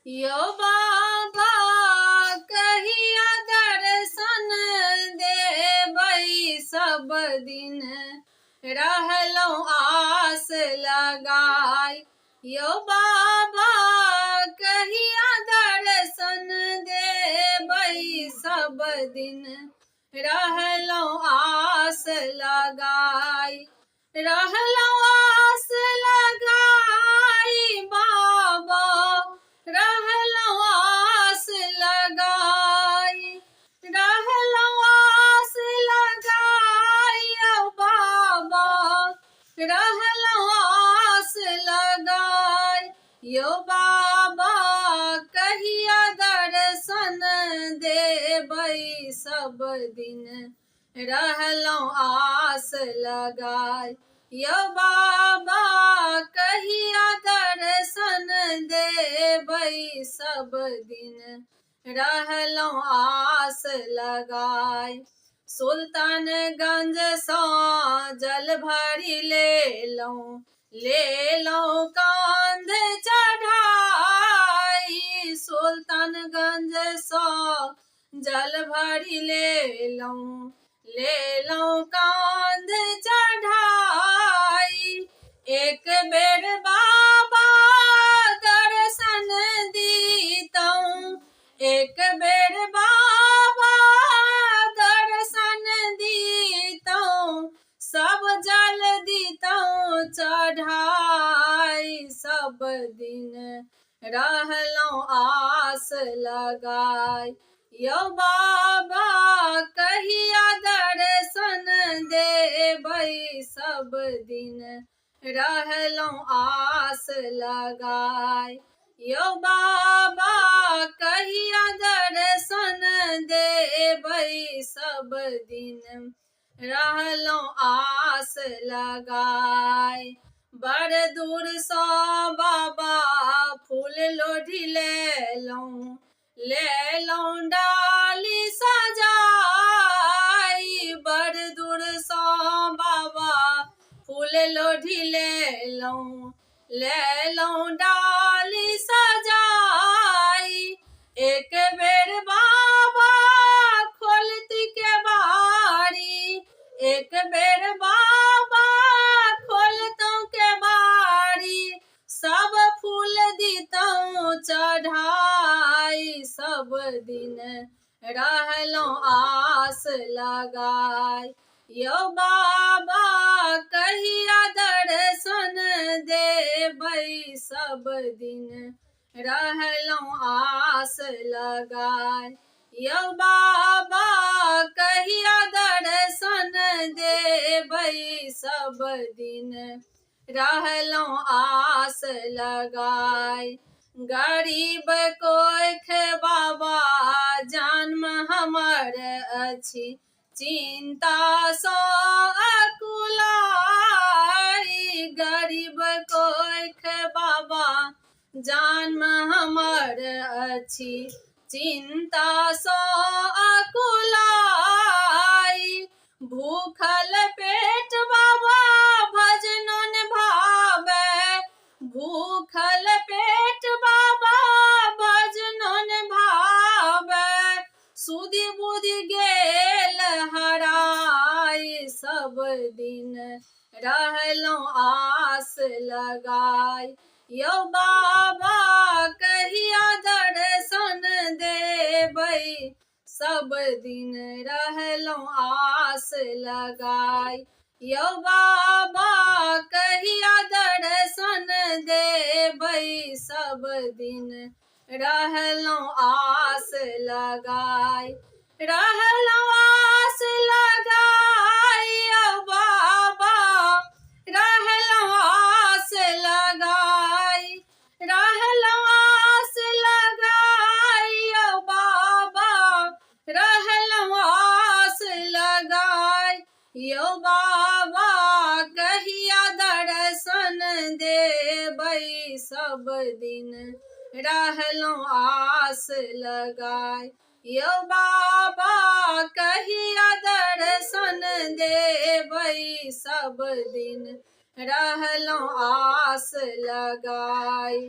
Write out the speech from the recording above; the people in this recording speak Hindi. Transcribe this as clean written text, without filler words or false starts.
यो बाबा कहिया दर्शन देबै सब दिन रहलौं आस लगाई। यो बाबा कहिया दर्शन देबै सब दिन रहलौं आस लगाई। रहलौं आस लगाई बाबा रहलौं आस लगाई। रहलौं आस लगाई ओ बाबा रहलौं आस लगाई। यो बाबा कहिया दर्शन देबै सब दिन रहलौं आस लगाई। यो बाबा कहिया दर्शन देबै सब दिन रहलौं आस लगाई। सुल्तानगंज सँ जल भरि लेलौं कांध चढ़ाई। सुल्तानगंज सँ जल भरि लेलौं कांध चढ़ाई। एक बेर बाबा दर्शन दीतौं एक बेर बाबा दर्शन दीतौं सब जल दीतौं चढ़ाई। सब दिन रहलौं आस लगाई। यो बाबा कहिया दर्शन देबै सब दिन रहलौं आस लगाई। यो बाबा कहिया दर्शन देबै सब दिन रहलौं आस लगाई। बड़ दूर सँ बाबा फूल लोढ़ी लेलौं डाली सजाई। बड़ दूर सँ बाबा फूल लोढ़ी लेलौं डाली सजाई। एक बेर बाबा खोलती केवाड़ी एक बेर बाबा खोलतौं केवाड़ी सब फूल दीतौं चढ़ाई। सब दिन रहलौं आस लगाई। यो बाबा कहिया दर्शन देबै सब दिन रहलौं आस लगाई। यो बाबा कहिया दर्शन देबै सब दिन रहलौं आस लगाई। गरीब कोइख बाबा जन्म हमर अछि चिंता सँ अकुलाइ। गरीब कोइख बाबा जन्म हमर अछि चिंता सँ अकुलाइ। भूखल पेट बाबा भजनो ने भावै भूखल पेट बाबा भजनो ने भावै। सुधि बुधि गेल हराई। सब दिन रहलौं आस लगाई। यो बाबा कहिया दर्शन देबै सब दिन रहलौं आस लगाई। यो बाबा कहिया दर्शन देबै सब दिन रहलौं आस लगाई। रहलौं आस लगाई ओ बाबा रहलौं आस लगाई। रहलौं आस लगाई ओ बाबा रहलौं आस लगाई। यो बाबा कहिया दर्शन देबै सब दिन रहलौं आस लगाई। यो बाबा कहिया दर्शन देबै सब दिन रहलौं आस लगाई।